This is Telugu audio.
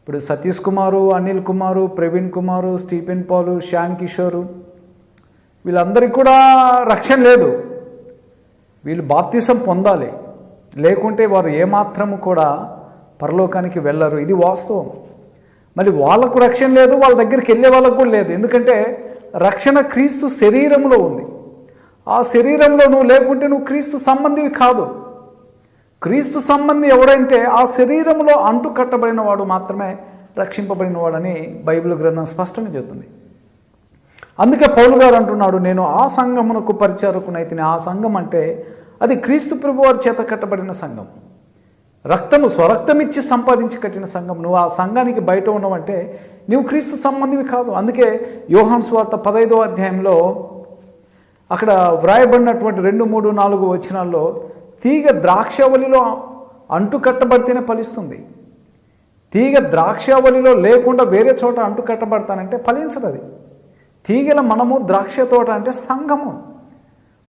ఇప్పుడు సతీష్ కుమారు, అనిల్ కుమారు, ప్రవీణ్ కుమారు, స్టీఫెన్ పాలు, శ్యామ్ కిషోరు వీళ్ళందరికీ కూడా రక్షణ లేదు. వీళ్ళు బాప్తిసం పొందాలి, లేకుంటే వారు ఏమాత్రము కూడా పరలోకానికి వెళ్ళరు. ఇది వాస్తవం. మరి వాళ్ళకు రక్షణ లేదు, వాళ్ళ దగ్గరికి వెళ్ళే వాళ్ళకు కూడా లేదు. ఎందుకంటే రక్షణ క్రీస్తు శరీరంలో ఉంది. ఆ శరీరంలో నువ్వు లేకుంటే నువ్వు క్రీస్తు సంబంధివి కాదు. క్రీస్తు సంబంధి ఎవడంటే ఆ శరీరంలో అంటు కట్టబడిన వాడు మాత్రమే రక్షింపబడిన వాడని బైబిల్ గ్రంథం స్పష్టంగా చెబుతుంది. అందుకే పౌలు గారు అంటున్నాడు, నేను ఆ సంఘమునకు పరిచారకునైతిని. ఆ సంఘం అంటే అది క్రీస్తు ప్రభువారి చేత కట్టబడిన సంఘం, స్వరక్తమిచ్చి సంపాదించి కట్టిన సంఘం. నువ్వు ఆ సంఘానికి బయట ఉన్నావంటే నువ్వు క్రీస్తు సంబంధివి కాదు. అందుకే యోహాను సువార్త 15వ అధ్యాయంలో అక్కడ వ్రాయబడినటువంటి 2, 3, 4 వచనాల్లో తీగ ద్రాక్షవల్లిలో అంటు కట్టబడితేనే ఫలిస్తుంది. తీగ ద్రాక్షవల్లిలో లేకుండా వేరే చోట అంటు కట్టబడతానంటే ఫలించదు. అది తీగల మనము, ద్రాక్ష తోట అంటే సంఘము.